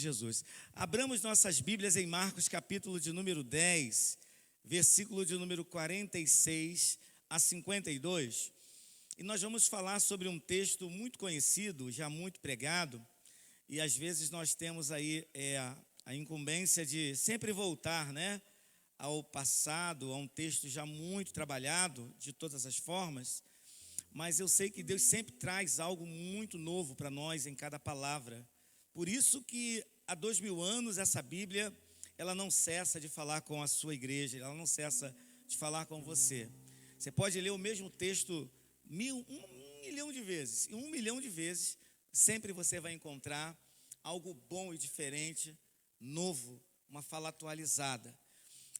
Jesus. Abramos nossas Bíblias em Marcos, capítulo de número 10, versículo de número 46 a 52. E nós vamos falar sobre um texto muito conhecido, já muito pregado, e às vezes nós temos aí a incumbência de sempre voltar, ao passado, a um texto já muito trabalhado, de todas as formas, mas eu sei que Deus sempre traz algo muito novo para nós em cada palavra. Por isso que há 2000 anos essa Bíblia, ela não cessa de falar com a sua igreja, ela não cessa de falar com você. Você pode ler o mesmo texto 1.000.000 de vezes, e 1.000.000 de vezes, sempre você vai encontrar algo bom e diferente, novo, uma fala atualizada.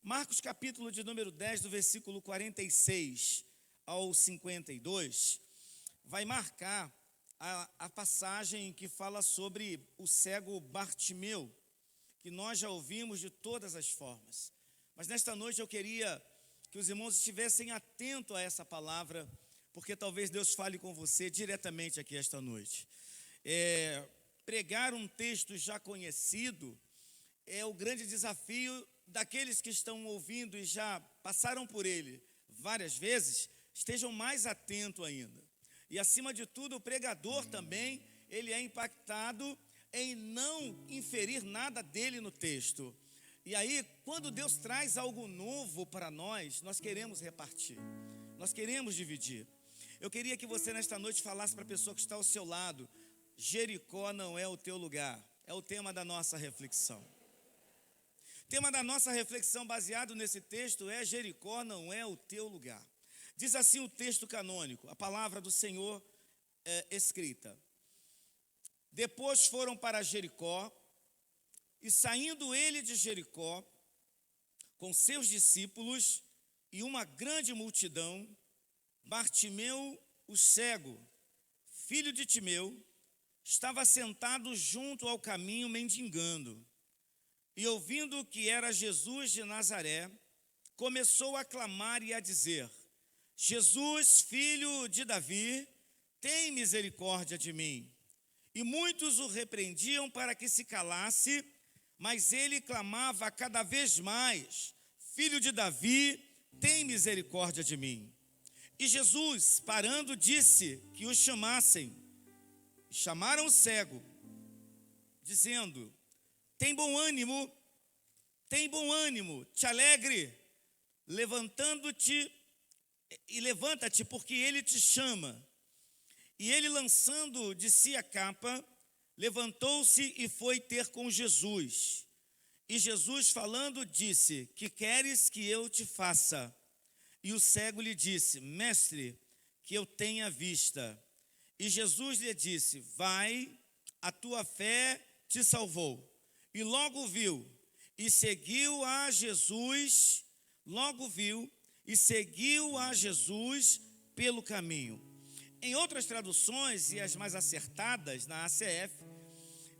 Marcos capítulo de número 10, do versículo 46 ao 52, vai marcar a passagem que fala sobre o cego Bartimeu, que nós já ouvimos de todas as formas. Mas nesta noite eu queria que os irmãos estivessem atentos a essa palavra, porque talvez Deus fale com você diretamente aqui esta noite. Pregar um texto já conhecido é o grande desafio daqueles que estão ouvindo e já passaram por ele várias vezes, estejam mais atentos ainda. E acima de tudo, o pregador também, ele é impactado em não inferir nada dele no texto. E aí, quando Deus traz algo novo para nós queremos repartir, nós queremos dividir. Eu queria que você nesta noite falasse para a pessoa que está ao seu lado: Jericó não é o teu lugar. É o tema da nossa reflexão. O tema da nossa reflexão baseado nesse texto é: Jericó não é o teu lugar. Diz assim o texto canônico, a palavra do Senhor escrita. Depois foram para Jericó, e saindo ele de Jericó, com seus discípulos e uma grande multidão, Bartimeu, o cego, filho de Timeu, estava sentado junto ao caminho mendigando. E ouvindo que era Jesus de Nazaré, começou a clamar e a dizer: Jesus, filho de Davi, tem misericórdia de mim. E muitos o repreendiam para que se calasse, mas ele clamava cada vez mais: Filho de Davi, tem misericórdia de mim. E Jesus, parando, disse que o chamassem. Chamaram o cego, dizendo: tem bom ânimo, te alegre, levanta-te, porque ele te chama. E ele, lançando de si a capa, levantou-se e foi ter com Jesus. E Jesus, falando, disse: que queres que eu te faça? E o cego lhe disse: mestre, que eu tenha vista. E Jesus lhe disse: vai, a tua fé te salvou. E logo viu e seguiu a Jesus, pelo caminho. Em outras traduções, e as mais acertadas, na ACF,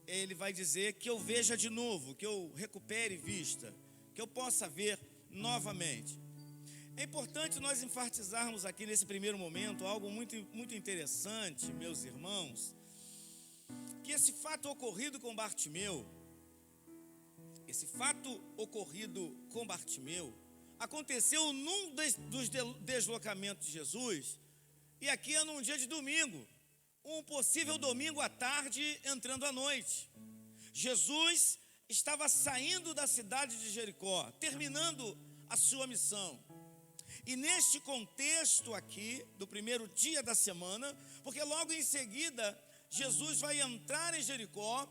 ele vai dizer: que eu veja de novo, que eu recupere vista, que eu possa ver novamente. É importante nós enfatizarmos aqui nesse primeiro momento algo muito, muito interessante, meus irmãos, que esse fato ocorrido com Bartimeu, aconteceu num dos deslocamentos de Jesus, e aqui é num dia de domingo, um possível domingo à tarde, entrando à noite. Jesus estava saindo da cidade de Jericó, terminando a sua missão. E neste contexto aqui, do primeiro dia da semana, porque logo em seguida, Jesus vai entrar em Jericó,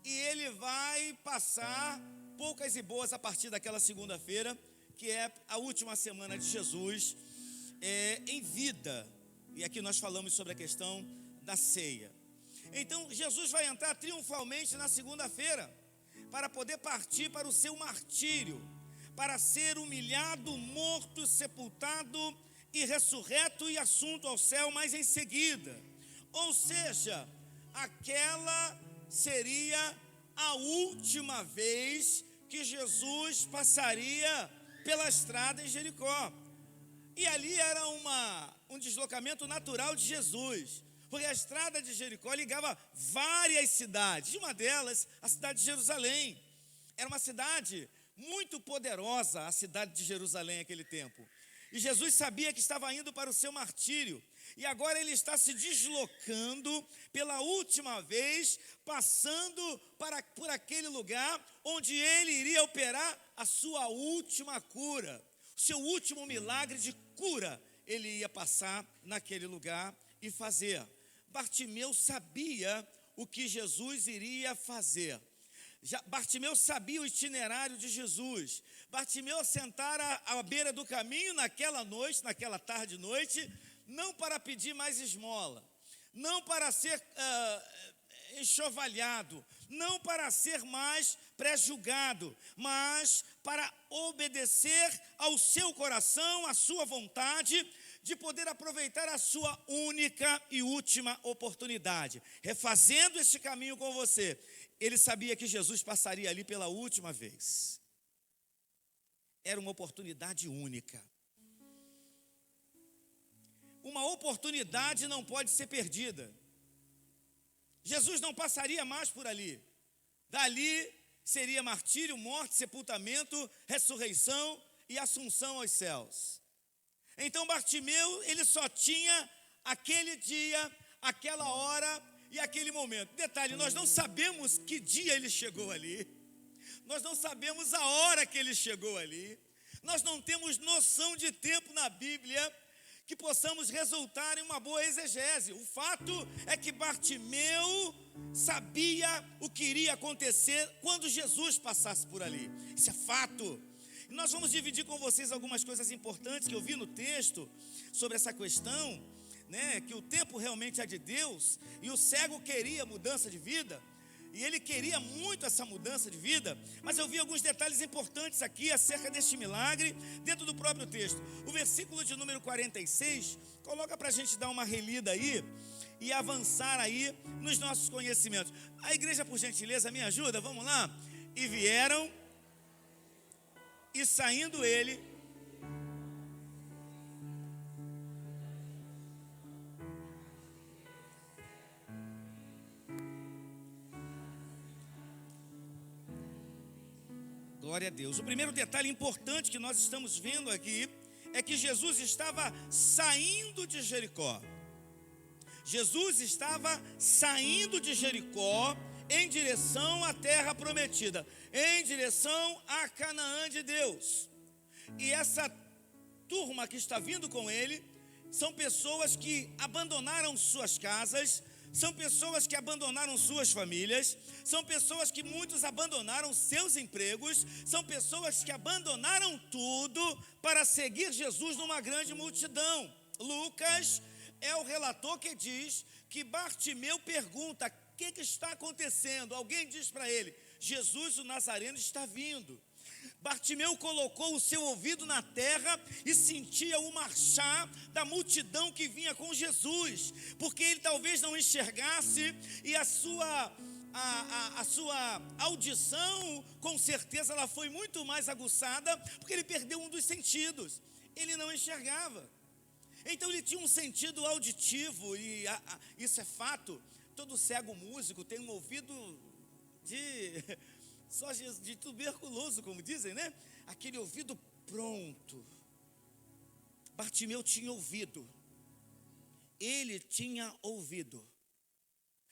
e ele vai passar poucas e boas a partir daquela segunda-feira, que é a última semana de Jesus em vida. E aqui nós falamos sobre a questão da ceia. Então, Jesus vai entrar triunfalmente na segunda-feira, para poder partir para o seu martírio, para ser humilhado, morto, sepultado e ressurreto e assunto ao céu mais em seguida. Ou seja, aquela seria a última vez que Jesus passaria pela estrada em Jericó. E ali era um deslocamento natural de Jesus, porque a estrada de Jericó ligava várias cidades, uma delas, a cidade de Jerusalém. Era uma cidade muito poderosa, a cidade de Jerusalém naquele tempo. E Jesus sabia que estava indo para o seu martírio, e agora ele está se deslocando pela última vez, passando por aquele lugar onde ele iria operar a sua última cura, o seu último milagre de cura. Ele ia passar naquele lugar e fazer. Bartimeu sabia o que Jesus iria fazer. Bartimeu sabia o itinerário de Jesus. Bartimeu assentara à beira do caminho naquela noite, naquela tarde e noite, não para pedir mais esmola, não para ser enxovalhado, não para ser mais pré-julgado, mas para obedecer ao seu coração, à sua vontade, de poder aproveitar a sua única e última oportunidade. Refazendo este caminho com você, ele sabia que Jesus passaria ali pela última vez. Era uma oportunidade única. Uma oportunidade não pode ser perdida. Jesus não passaria mais por ali. Dali seria martírio, morte, sepultamento, ressurreição e assunção aos céus. Então Bartimeu, ele só tinha aquele dia, aquela hora e aquele momento. Detalhe, nós não sabemos que dia ele chegou ali. Nós não sabemos a hora que ele chegou ali. Nós não temos noção de tempo na Bíblia que possamos resultar em uma boa exegese. O fato é que Bartimeu sabia o que iria acontecer quando Jesus passasse por ali. Isso é fato. E nós vamos dividir com vocês algumas coisas importantes que eu vi no texto sobre essa questão, né, que o tempo realmente é de Deus, e o cego queria mudança de vida, e ele queria muito essa mudança de vida, mas eu vi alguns detalhes importantes aqui acerca deste milagre dentro do próprio texto. O versículo de número 46, coloca para a gente dar uma relida aí e avançar aí nos nossos conhecimentos. A igreja, por gentileza, me ajuda, vamos lá? E vieram, e saindo ele, glória a Deus. O primeiro detalhe importante que nós estamos vendo aqui é que Jesus estava saindo de Jericó. Jesus estava saindo de Jericó em direção à terra prometida, em direção a Canaã de Deus. E essa turma que está vindo com ele são pessoas que abandonaram suas casas, são pessoas que abandonaram suas famílias, são pessoas que muitos abandonaram seus empregos, são pessoas que abandonaram tudo para seguir Jesus numa grande multidão. Lucas é o relator que diz que Bartimeu pergunta: o que está acontecendo? Alguém diz para ele: Jesus o Nazareno está vindo. Bartimeu colocou o seu ouvido na terra e sentia o marchar da multidão que vinha com Jesus, porque ele talvez não enxergasse, e a sua audição, com certeza, ela foi muito mais aguçada, porque ele perdeu um dos sentidos, ele não enxergava. Então ele tinha um sentido auditivo, e isso é fato. Todo cego músico tem um ouvido de tuberculoso, como dizem, né? Aquele ouvido pronto. Bartimeu tinha ouvido. Ele tinha ouvido.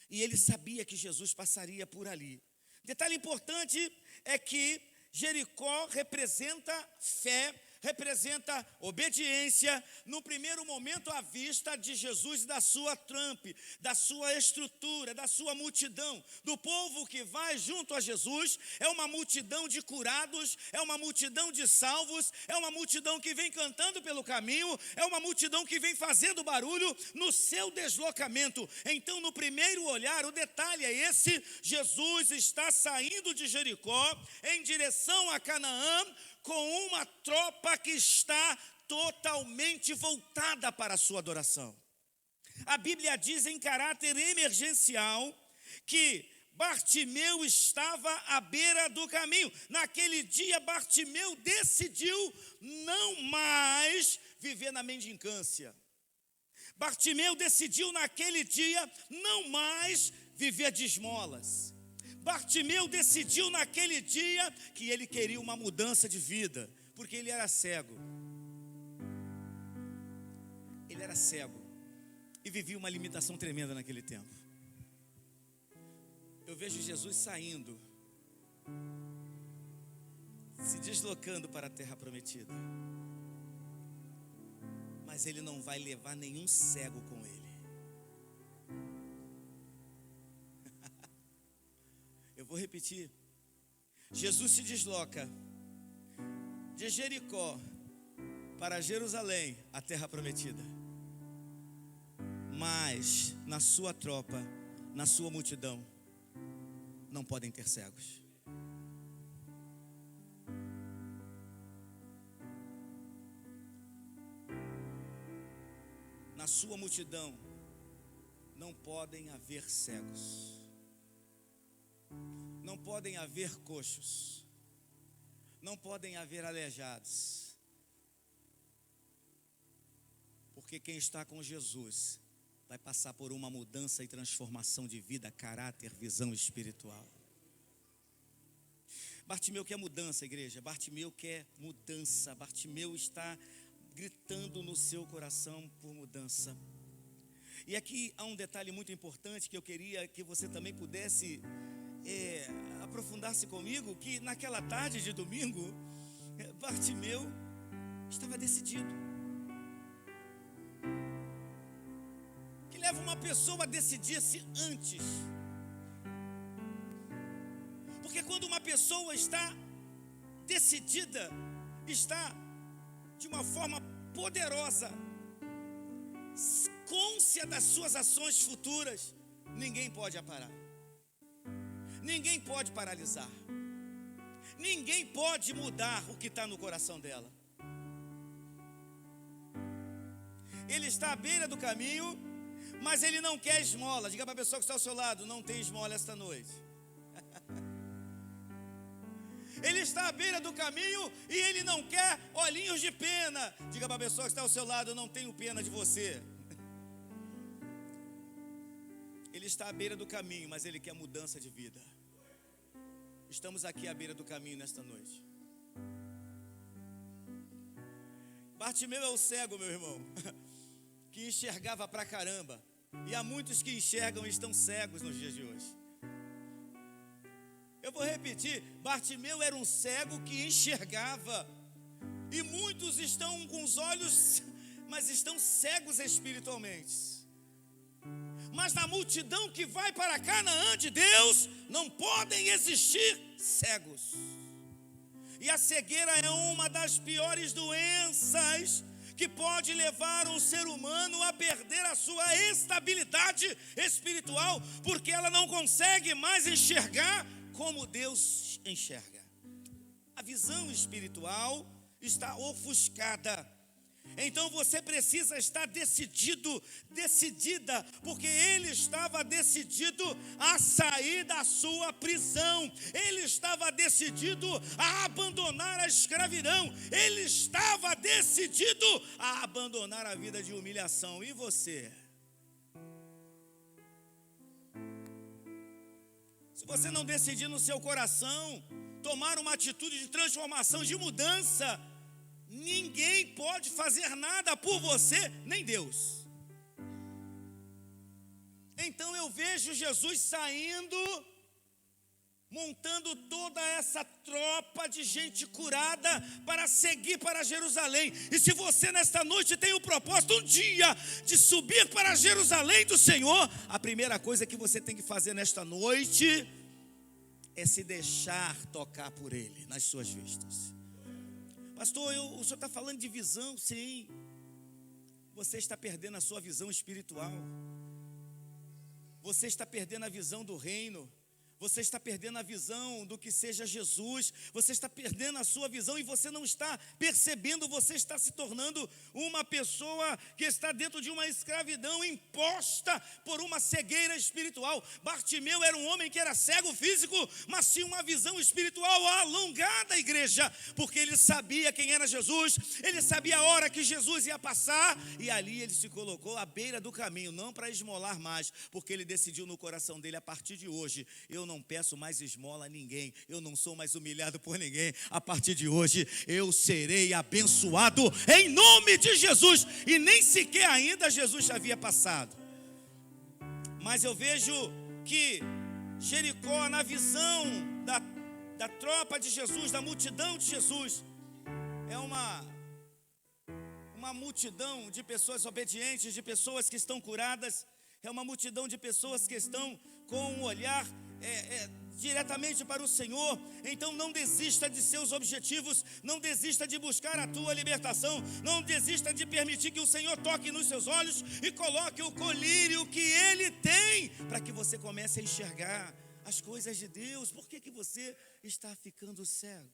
E ele sabia que Jesus passaria por ali. Detalhe importante é que Jericó representa fé, representa obediência, no primeiro momento à vista de Jesus e da sua trumpe, da sua estrutura, da sua multidão, do povo que vai junto a Jesus. É uma multidão de curados, é uma multidão de salvos, é uma multidão que vem cantando pelo caminho, é uma multidão que vem fazendo barulho no seu deslocamento. Então, no primeiro olhar, o detalhe é esse: Jesus está saindo de Jericó em direção a Canaã, com uma tropa que está totalmente voltada para a sua adoração. A Bíblia diz em caráter emergencial que Bartimeu estava à beira do caminho. Naquele dia, Bartimeu decidiu não mais viver na mendicância. Bartimeu decidiu naquele dia não mais viver de esmolas. Bartimeu decidiu naquele dia que ele queria uma mudança de vida, porque ele era cego. Ele era cego e vivia uma limitação tremenda naquele tempo. Eu vejo Jesus saindo, se deslocando para a terra prometida, mas ele não vai levar nenhum cego com ele. Eu vou repetir. Jesus se desloca de Jericó para Jerusalém, a terra prometida, mas na sua tropa, na sua multidão, não podem ter cegos. Na sua multidão não podem haver cegos, não podem haver coxos, não podem haver aleijados, porque quem está com Jesus vai passar por uma mudança e transformação de vida, caráter, visão espiritual. Bartimeu quer mudança, igreja. Bartimeu quer mudança. Bartimeu está gritando no seu coração por mudança. E aqui há um detalhe muito importante que eu queria que você também pudesse aprofundar-se comigo, que naquela tarde de domingo, Bartimeu estava decidido. Que leva uma pessoa a decidir-se antes. Porque quando uma pessoa está decidida, está de uma forma poderosa, cônscia das suas ações futuras, ninguém pode a parar, ninguém pode paralisar, ninguém pode mudar o que está no coração dela. Ele está à beira do caminho, mas ele não quer esmola. Diga para a pessoa que está ao seu lado: não tem esmola esta noite. Ele está à beira do caminho e ele não quer olhinhos de pena. Diga para a pessoa que está ao seu lado: eu não tenho pena de você. Ele está à beira do caminho, mas ele quer mudança de vida. Estamos aqui à beira do caminho nesta noite. Bartimeu é o cego, meu irmão, que enxergava pra caramba. E há muitos que enxergam e estão cegos nos dias de hoje. Eu vou repetir: Bartimeu era um cego que enxergava. E muitos estão com os olhos, mas estão cegos espiritualmente. Mas na multidão que vai para Canaã de Deus, não podem existir cegos. E a cegueira é uma das piores doenças que pode levar um ser humano a perder a sua estabilidade espiritual, porque ela não consegue mais enxergar como Deus enxerga. A visão espiritual está ofuscada. Então você precisa estar decidido, decidida, porque ele estava decidido a sair da sua prisão, ele estava decidido a abandonar a escravidão, ele estava decidido a abandonar a vida de humilhação. E você? Se você não decidir no seu coração tomar uma atitude de transformação, de mudança, ninguém pode fazer nada por você, nem Deus. Então eu vejo Jesus saindo, montando toda essa tropa de gente curada para seguir para Jerusalém. E se você nesta noite tem o propósito um dia de subir para Jerusalém do Senhor, a primeira coisa que você tem que fazer nesta noite é se deixar tocar por Ele nas suas vistas. Pastor, o senhor está falando de visão? Sim. Você está perdendo a sua visão espiritual. Você está perdendo a visão do reino. Você está perdendo a visão do que seja Jesus, você está perdendo a sua visão e você não está percebendo, você está se tornando uma pessoa que está dentro de uma escravidão imposta por uma cegueira espiritual. Bartimeu era um homem que era cego físico, mas tinha uma visão espiritual alongada, igreja, porque ele sabia quem era Jesus, ele sabia a hora que Jesus ia passar, e ali ele se colocou à beira do caminho, não para esmolar mais, porque ele decidiu no coração dele: a partir de hoje, eu não peço mais esmola a ninguém, eu não sou mais humilhado por ninguém, a partir de hoje, eu serei abençoado em nome de Jesus. E nem sequer ainda Jesus já havia passado. Mas eu vejo que Jericó, na visão da tropa de Jesus, da multidão de Jesus, é uma multidão de pessoas obedientes, de pessoas que estão curadas, é uma multidão de pessoas que estão com um olhar diretamente para o Senhor. Então não desista de seus objetivos, não desista de buscar a tua libertação, não desista de permitir que o Senhor toque nos seus olhos e coloque o colírio que Ele tem, para que você comece a enxergar as coisas de Deus. Por que você está ficando cego?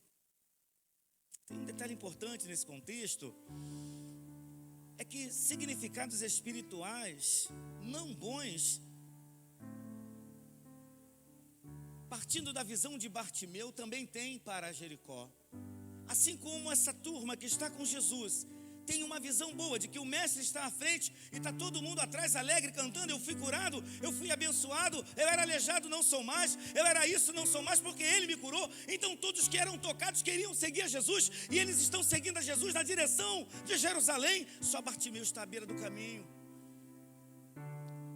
Tem um detalhe importante nesse contexto, é que significados espirituais não bons, partindo da visão de Bartimeu, também tem para Jericó. Assim como essa turma que está com Jesus tem uma visão boa de que o mestre está à frente e está todo mundo atrás alegre, cantando: eu fui curado, eu fui abençoado, eu era aleijado, não sou mais, eu era isso, não sou mais, porque Ele me curou. Então todos que eram tocados queriam seguir a Jesus, e eles estão seguindo a Jesus na direção de Jerusalém. Só Bartimeu está à beira do caminho,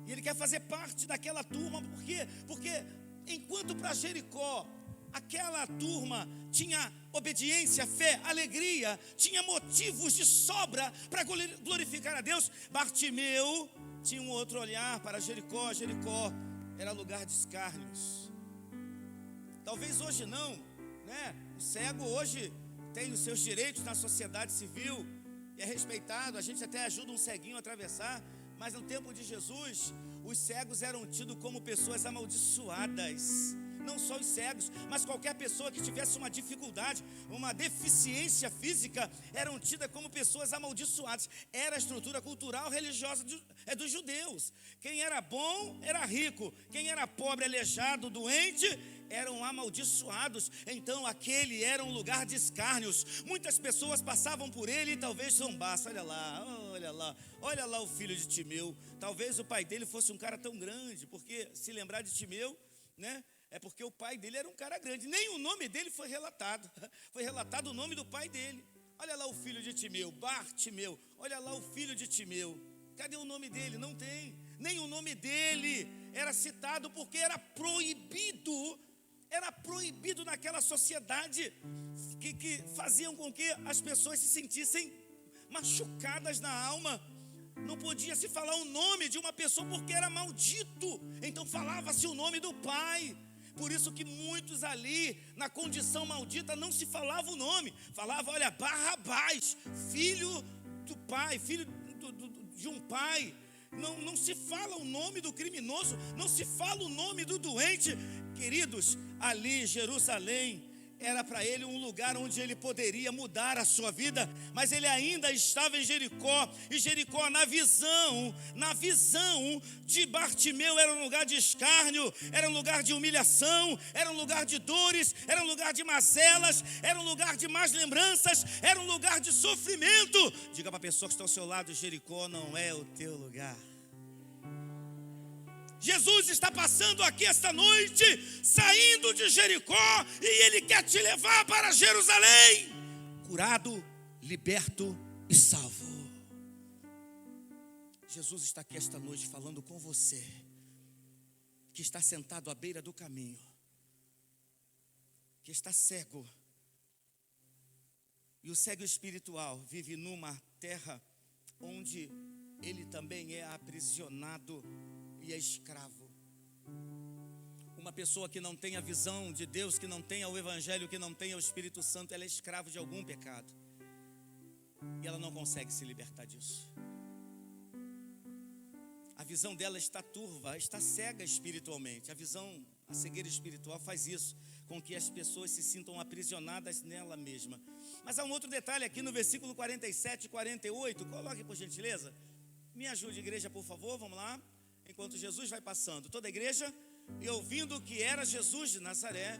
e ele quer fazer parte daquela turma. Por quê? Porque enquanto para Jericó aquela turma tinha obediência, fé, alegria, tinha motivos de sobra para glorificar a Deus, Bartimeu tinha um outro olhar para Jericó. Jericó era lugar de escárnios. Talvez hoje não, né? O cego hoje tem os seus direitos na sociedade civil e é respeitado, a gente até ajuda um ceguinho a atravessar. Mas no tempo de Jesus, os cegos eram tidos como pessoas amaldiçoadas. Não só os cegos, mas qualquer pessoa que tivesse uma dificuldade, uma deficiência física, eram tidas como pessoas amaldiçoadas. Era a estrutura cultural religiosa dos judeus. Quem era bom era rico, quem era pobre, aleijado, doente, eram amaldiçoados. Então aquele era um lugar de escárnios. Muitas pessoas passavam por ele e talvez zombassem: olha lá o filho de Timeu. Talvez o pai dele fosse um cara tão grande, porque se lembrar de Timeu, né? É porque o pai dele era um cara grande. Nem o nome dele foi relatado. Foi relatado o nome do pai dele. Olha lá o filho de Timeu, Bartimeu. Olha lá o filho de Timeu. Cadê o nome dele? Não tem. Nem o nome dele era citado, porque era proibido. Era proibido naquela sociedade que faziam com que as pessoas se sentissem machucadas na alma. Não podia se falar o nome de uma pessoa porque era maldito. Então falava-se o nome do pai. Por isso que muitos ali, na condição maldita, não se falava o nome. Falava: olha, Barrabás, filho do pai, filho de um pai. Não se fala o nome do criminoso, não se fala o nome do doente. Queridos, ali Jerusalém era para ele um lugar onde ele poderia mudar a sua vida, mas ele ainda estava em Jericó, e Jericó, na visão de Bartimeu, era um lugar de escárnio, era um lugar de humilhação, era um lugar de dores, era um lugar de mazelas, era um lugar de más lembranças, era um lugar de sofrimento. Diga para a pessoa que está ao seu lado: Jericó não é o teu lugar. Jesus está passando aqui esta noite, saindo de Jericó, e Ele quer te levar para Jerusalém, curado, liberto e salvo. Jesus está aqui esta noite falando com você, que está sentado à beira do caminho, que está cego, e o cego espiritual vive numa terra onde ele também é aprisionado e é escravo. Uma pessoa que não tem a visão de Deus, que não tenha o Evangelho, que não tenha o Espírito Santo, ela é escravo de algum pecado, e ela não consegue se libertar disso. a visão dela está turva, está cega espiritualmente. A cegueira espiritual faz isso, com que as pessoas se sintam aprisionadas nela mesma. Mas há um outro detalhe aqui no versículo 47 e 48, coloque por gentileza. Me ajude, igreja, por favor, vamos lá. Enquanto Jesus vai passando, toda a igreja, e ouvindo que era Jesus de Nazaré,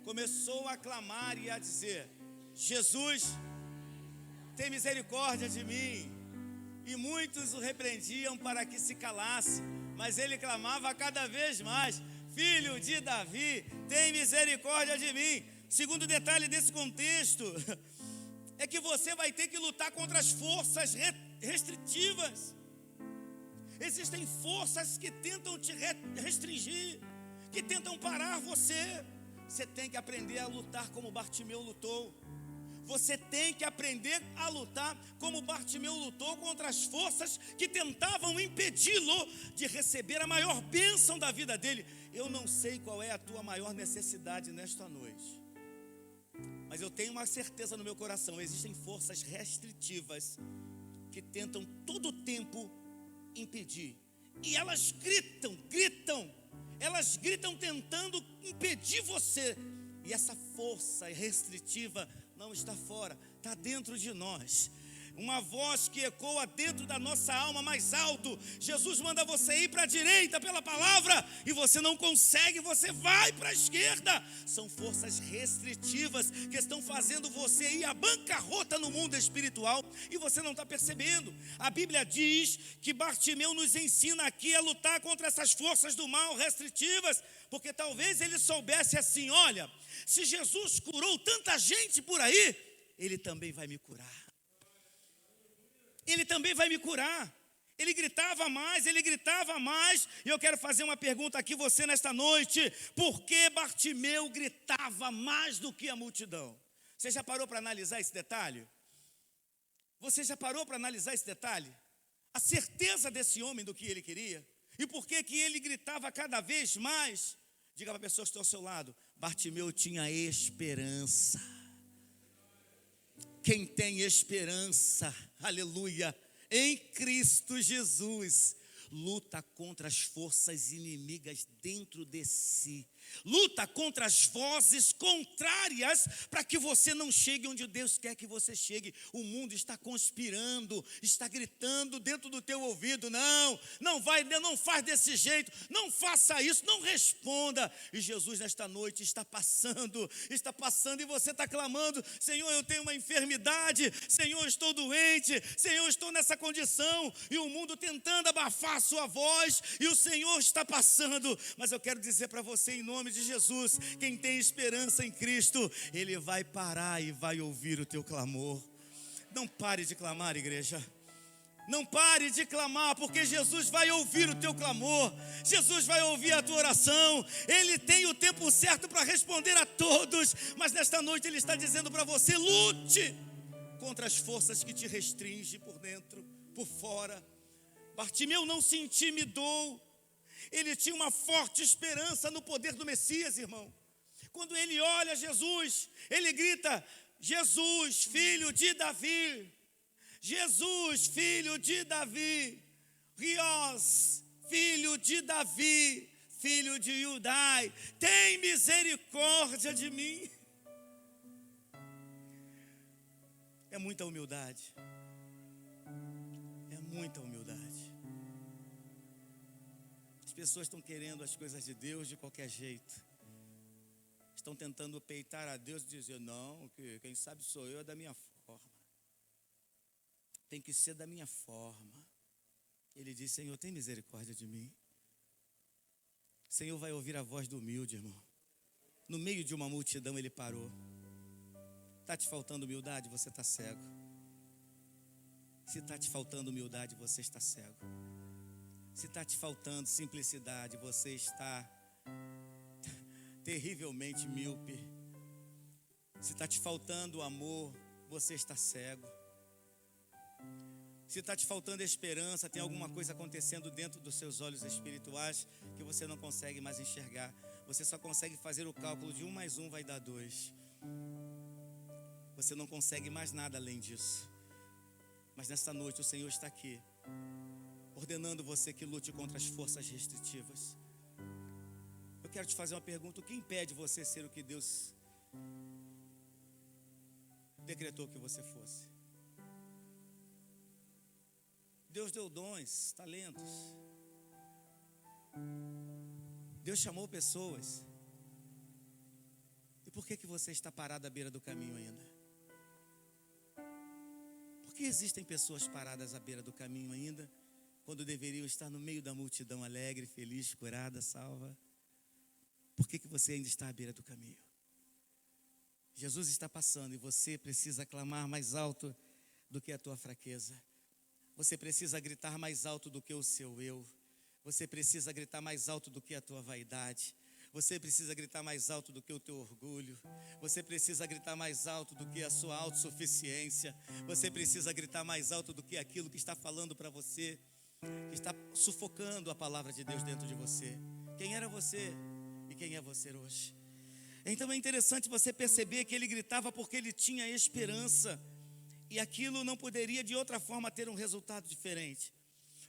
começou a clamar e a dizer: Jesus, tem misericórdia de mim. E muitos o repreendiam para que se calasse, mas ele clamava cada vez mais: Filho de Davi, tem misericórdia de mim. Segundo detalhe desse contexto é que você vai ter que lutar contra as forças restritivas. Existem forças que tentam te restringir, que tentam parar você. Você tem que aprender a lutar como Bartimeu lutou. Você tem que aprender a lutar como Bartimeu lutou contra as forças que tentavam impedi-lo de receber a maior bênção da vida dele. Eu não sei qual é a tua maior necessidade nesta noite, mas eu tenho uma certeza no meu coração: existem forças restritivas que tentam todo o tempo impedir. E elas gritam tentando impedir você. E essa força restritiva não está fora, está dentro de nós. Uma voz que ecoa dentro da nossa alma mais alto. Jesus manda você ir para a direita pela palavra e você não consegue, você vai para a esquerda. São forças restritivas que estão fazendo você ir à bancarrota no mundo espiritual e você não está percebendo. A Bíblia diz que Bartimeu nos ensina aqui a lutar contra essas forças do mal restritivas, porque talvez ele soubesse assim: olha, se Jesus curou tanta gente por aí, ele também vai me curar. Ele também vai me curar. Ele gritava mais. E eu quero fazer uma pergunta aqui você nesta noite: por que Bartimeu gritava mais do que a multidão? Você já parou para analisar esse detalhe? A certeza desse homem do que ele queria? E por que ele gritava cada vez mais? Diga para a pessoa que está ao seu lado: Bartimeu tinha esperança. Quem tem esperança, aleluia, em Cristo Jesus, luta contra as forças inimigas dentro de si. Luta contra as vozes contrárias para que você não chegue onde Deus quer que você chegue. O mundo está conspirando, está gritando dentro do teu ouvido: não faz desse jeito, não faça isso, não responda. E Jesus nesta noite está passando e você está clamando: Senhor, eu tenho uma enfermidade, Senhor, estou doente, Senhor, estou nessa condição. E o mundo tentando abafar a sua voz, e o Senhor está passando. Mas eu quero dizer para você, em nome de Jesus, quem tem esperança em Cristo, Ele vai parar e vai ouvir o teu clamor. Não pare de clamar, igreja. Não pare de clamar, porque Jesus vai ouvir o teu clamor. Jesus vai ouvir a tua oração. Ele tem o tempo certo para responder a todos. Mas nesta noite Ele está dizendo para você: lute contra as forças que te restringem por dentro, por fora. Bartimeu não se intimidou. Ele tinha uma forte esperança no poder do Messias, irmão. Quando ele olha Jesus, ele grita: Jesus, filho de Davi. Jesus, filho de Davi. Rios, filho de Davi, filho de Judai, tem misericórdia de mim. É muita humildade. É muita humildade. As pessoas estão querendo as coisas de Deus de qualquer jeito. Estão tentando peitar a Deus e dizer: não, quem sabe sou eu, é da minha forma. Tem que ser da minha forma. Ele diz: Senhor, tem misericórdia de mim. O Senhor vai ouvir a voz do humilde, irmão. No meio de uma multidão Ele parou. Está te faltando humildade? Você está cego. Se está te faltando humildade, você está cego. Se está te faltando simplicidade, você está terrivelmente míope. Se está te faltando amor, você está cego. Se está te faltando esperança, tem alguma coisa acontecendo dentro dos seus olhos espirituais que você não consegue mais enxergar. Você só consegue fazer o cálculo de 1 mais 1 vai dar 2. Você não consegue mais nada além disso. Mas nesta noite o Senhor está aqui, ordenando você que lute contra as forças restritivas. Eu quero te fazer uma pergunta: o que impede você ser o que Deus decretou que você fosse? Deus deu dons, talentos. Deus chamou pessoas. E por que você está parado à beira do caminho ainda? Por que existem pessoas paradas à beira do caminho ainda, quando deveriam estar no meio da multidão alegre, feliz, curada, salva? Por que você ainda está à beira do caminho? Jesus está passando e você precisa clamar mais alto do que a tua fraqueza. Você precisa gritar mais alto do que o seu eu. Você precisa gritar mais alto do que a tua vaidade. Você precisa gritar mais alto do que o teu orgulho. Você precisa gritar mais alto do que a sua autossuficiência. Você precisa gritar mais alto do que aquilo que está falando para você, que está sufocando a palavra de Deus dentro de você. Quem era você e quem é você hoje? Então é interessante você perceber que ele gritava porque ele tinha esperança. E aquilo não poderia de outra forma ter um resultado diferente.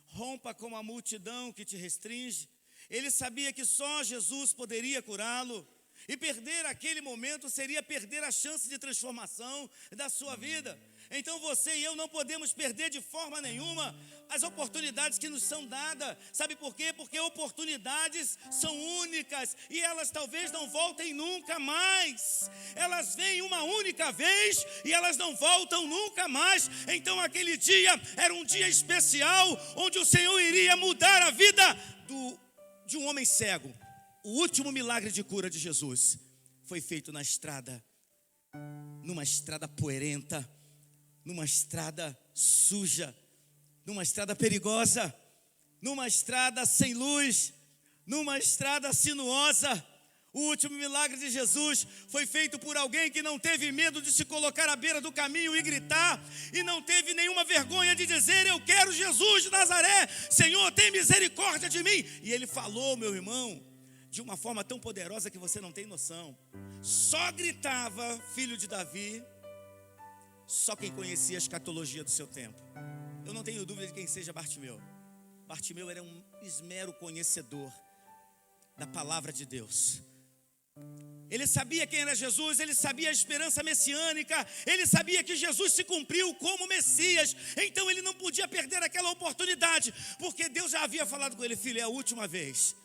Rompa com a multidão que te restringe. Ele sabia que só Jesus poderia curá-lo. E perder aquele momento seria perder a chance de transformação da sua vida. Então você e eu não podemos perder de forma nenhuma as oportunidades que nos são dadas. Sabe por quê? Porque oportunidades são únicas e elas talvez não voltem nunca mais. Elas vêm uma única vez e elas não voltam nunca mais. Então aquele dia era um dia especial, onde o Senhor iria mudar a vida de um homem cego. O último milagre de cura de Jesus foi feito na estrada, numa estrada poeirenta, numa estrada suja, numa estrada perigosa, numa estrada sem luz, numa estrada sinuosa. O último milagre de Jesus foi feito por alguém que não teve medo de se colocar à beira do caminho e gritar, e não teve nenhuma vergonha de dizer: eu quero Jesus de Nazaré, Senhor, tem misericórdia de mim. E ele falou, meu irmão, de uma forma tão poderosa que você não tem noção. Só gritava filho de Davi só quem conhecia a escatologia do seu tempo. Eu não tenho dúvida de quem seja Bartimeu. Bartimeu era um esmero conhecedor da palavra de Deus. Ele sabia quem era Jesus, ele sabia a esperança messiânica, ele sabia que Jesus se cumpriu como Messias. Então ele não podia perder aquela oportunidade, porque Deus já havia falado com ele: filho, é a última vez.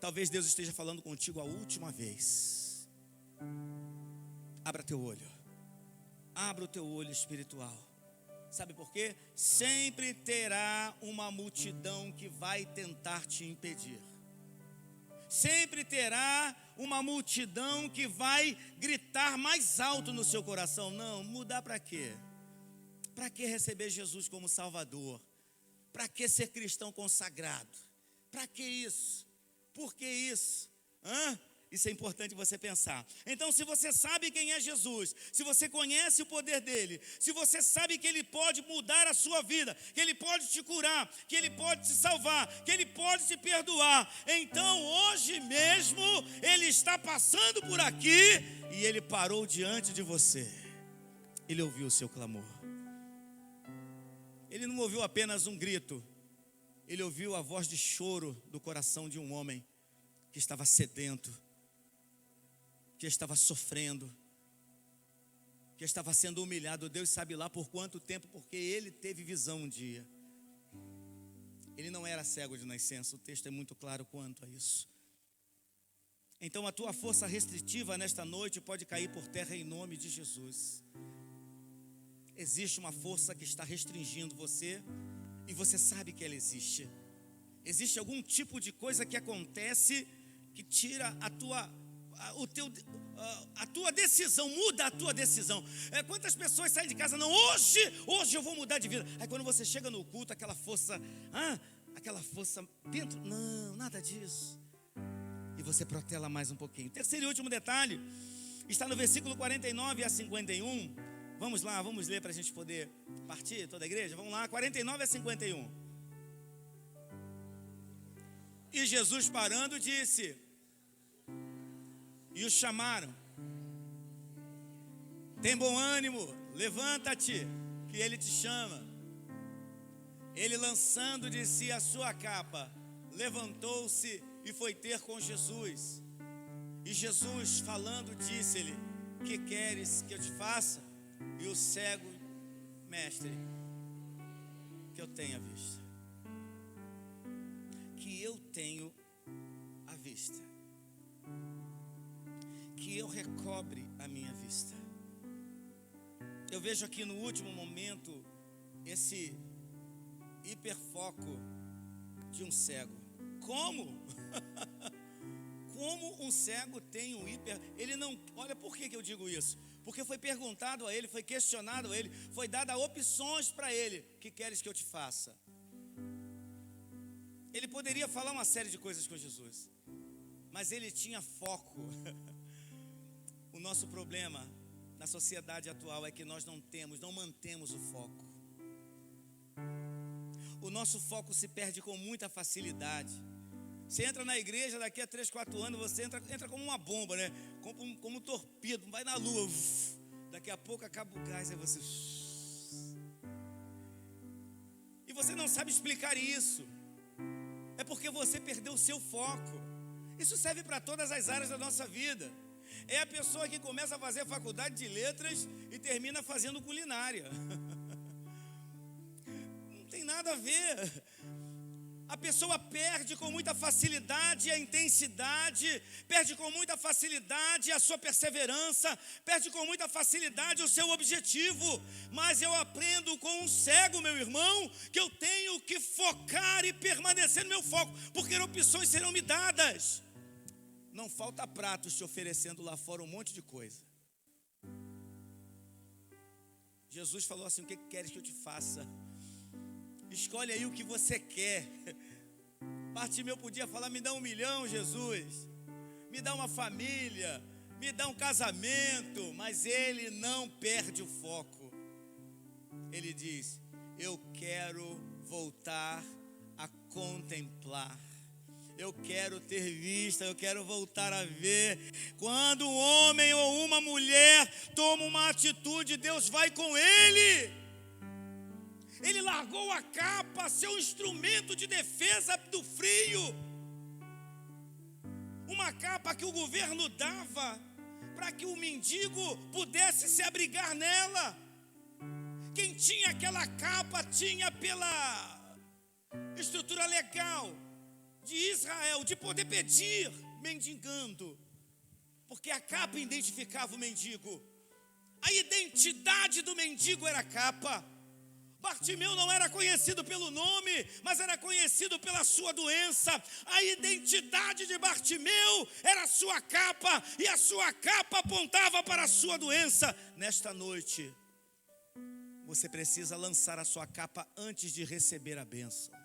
Talvez Deus esteja falando contigo a última vez. Abra teu olho. Abra o teu olho espiritual. Sabe por quê? Sempre terá uma multidão que vai tentar te impedir. Sempre terá uma multidão que vai gritar mais alto no seu coração: não, mudar para quê? Para que receber Jesus como Salvador? Para que ser cristão consagrado? Para que isso? Por que isso? Isso é importante você pensar. Então, se você sabe quem é Jesus, se você conhece o poder dele, se você sabe que ele pode mudar a sua vida, que ele pode te curar, que ele pode te salvar, que ele pode te perdoar, então hoje mesmo ele está passando por aqui e ele parou diante de você. Ele ouviu o seu clamor. Ele não ouviu apenas um grito, ele ouviu a voz de choro do coração de um homem que estava sedento, que estava sofrendo, que estava sendo humilhado. Deus sabe lá por quanto tempo, porque ele teve visão um dia. Ele não era cego de nascença, o texto é muito claro quanto a isso. Então a tua força restritiva nesta noite pode cair por terra em nome de Jesus. Existe uma força que está restringindo você e você sabe que ela existe. Existe algum tipo de coisa que acontece que tira a tua decisão, muda a tua decisão. Quantas pessoas saem de casa: não, hoje eu vou mudar de vida. Aí quando você chega no culto, aquela força dentro, não, nada disso. E você protela mais um pouquinho. Terceiro e último detalhe está no versículo 49 a 51. Vamos lá, vamos ler para a gente poder partir toda a igreja. Vamos lá, 49 a 51. E Jesus, parando, disse, e o chamaram: tem bom ânimo, levanta-te, que ele te chama. Ele, lançando de si a sua capa, levantou-se e foi ter com Jesus. E Jesus, falando, disse-lhe: que queres que eu te faça? E o cego: mestre, que eu tenha vista. Que eu tenho a vista. Que eu recobre a minha vista. Eu vejo aqui no último momento esse hiperfoco de um cego. Como? Como um cego tem um hiper... Ele não... Olha, por que eu digo isso? Porque foi perguntado a ele, foi questionado a ele, foi dada opções para ele. Que queres que eu te faça? Ele poderia falar uma série de coisas com Jesus, mas ele tinha foco. O nosso problema na sociedade atual é que nós não mantemos o foco. O nosso foco se perde com muita facilidade. Você entra na igreja, daqui a 3, 4 anos, você entra como uma bomba, né? Como um torpedo, vai na lua. Daqui a pouco acaba o gás, aí você... E você não sabe explicar isso. É porque você perdeu o seu foco. Isso serve para todas as áreas da nossa vida. É a pessoa que começa a fazer faculdade de letras e termina fazendo culinária. Não tem nada a ver. A pessoa perde com muita facilidade a intensidade, perde com muita facilidade a sua perseverança, perde com muita facilidade o seu objetivo. Mas eu aprendo com um cego, meu irmão, que eu tenho que focar e permanecer no meu foco, porque opções serão me dadas. Não falta pratos te oferecendo lá fora um monte de coisa. Jesus falou assim: o que queres que eu te faça? Escolhe aí o que você quer. Bartimeu podia falar: me dá 1 milhão, Jesus, me dá uma família, me dá um casamento. Mas ele não perde o foco. Ele diz: eu quero voltar a contemplar. Eu quero ter vista, eu quero voltar a ver. Quando um homem ou uma mulher toma uma atitude, Deus vai com ele. Ele largou a capa, seu instrumento de defesa do frio. Uma capa que o governo dava para que o mendigo pudesse se abrigar nela. Quem tinha aquela capa tinha, pela estrutura legal de Israel, de poder pedir mendigando, porque a capa identificava o mendigo. A identidade do mendigo era a capa. Bartimeu não era conhecido pelo nome, mas era conhecido pela sua doença. A identidade de Bartimeu era a sua capa, e a sua capa apontava para a sua doença. Nesta noite, você precisa lançar a sua capa antes de receber a bênção.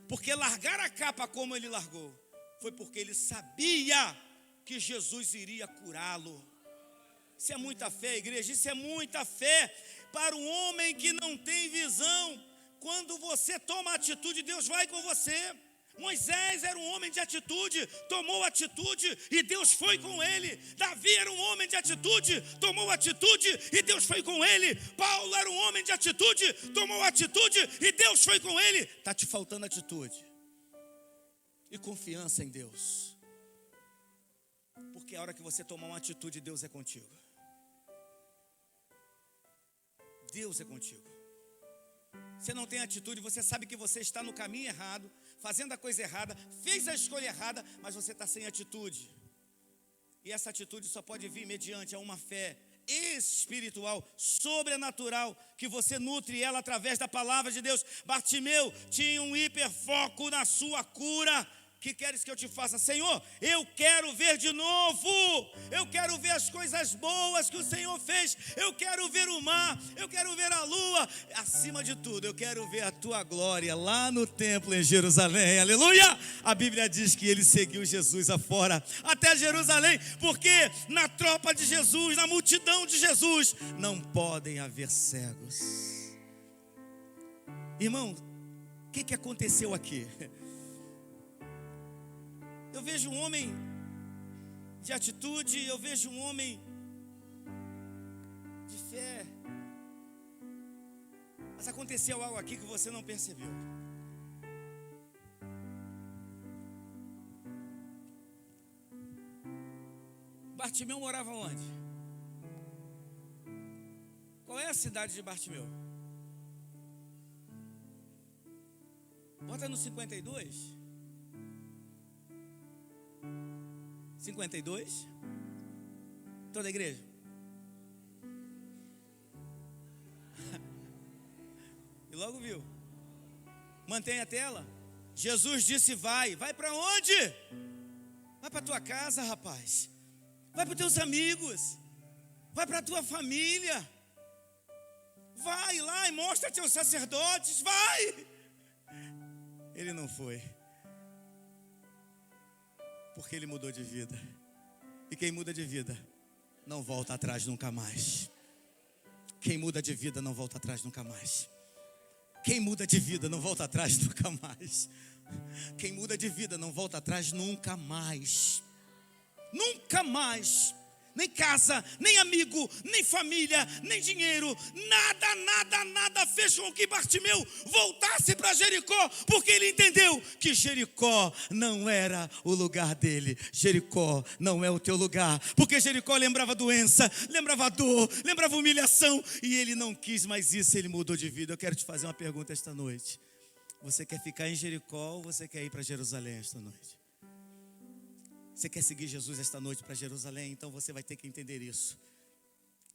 Porque largar a capa como ele largou, foi porque ele sabia que Jesus iria curá-lo. Isso é muita fé, igreja, isso é muita fé. Para um homem que não tem visão, quando você toma atitude, Deus vai com você. Moisés era um homem de atitude, tomou atitude e Deus foi com ele. Davi era um homem de atitude, tomou atitude e Deus foi com ele. Paulo era um homem de atitude, tomou atitude e Deus foi com ele. Está te faltando atitude e confiança em Deus, porque a hora que você tomar uma atitude, Deus é contigo. Deus é contigo. Você não tem atitude, você sabe que você está no caminho errado, fazendo a coisa errada, fez a escolha errada, mas você está sem atitude. E essa atitude só pode vir mediante a uma fé espiritual, sobrenatural, que você nutre ela através da palavra de Deus. Bartimeu tinha um hiperfoco na sua cura. Que queres que eu te faça? Senhor, eu quero ver de novo. Eu quero ver as coisas boas que o Senhor fez. Eu quero ver o mar, eu quero ver a lua. Acima de tudo, eu quero ver a tua glória lá no templo em Jerusalém. Aleluia! A Bíblia diz que ele seguiu Jesus afora até Jerusalém, porque na tropa de Jesus, na multidão de Jesus, não podem haver cegos. Irmão, o que aconteceu aqui? Eu vejo um homem de atitude, eu vejo um homem de fé. Mas aconteceu algo aqui que você não percebeu. Bartimeu morava onde? Qual é a cidade de Bartimeu? Bota no 52. 52. Toda a igreja. E logo viu. Mantém a tela. Jesus disse: vai para onde? Vai para tua casa, rapaz. Vai para os teus amigos. Vai para a tua família. Vai lá e mostra teus sacerdotes. Vai. Ele não foi, porque ele mudou de vida. E quem muda de vida não volta atrás nunca mais. Quem muda de vida não volta atrás nunca mais. Quem muda de vida não volta atrás nunca mais. Quem muda de vida não volta atrás nunca mais. Nunca mais. Nem casa, nem amigo, nem família, nem dinheiro. Nada fez com que Bartimeu voltasse para Jericó, porque ele entendeu que Jericó não era o lugar dele. Jericó não é o teu lugar, porque Jericó lembrava doença, lembrava dor, lembrava humilhação, e ele não quis mais isso, ele mudou de vida. Eu quero te fazer uma pergunta esta noite. Você quer ficar em Jericó ou você quer ir para Jerusalém esta noite? Você quer seguir Jesus esta noite para Jerusalém? Então você vai ter que entender isso.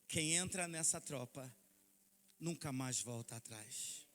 Quem entra nessa tropa nunca mais volta atrás.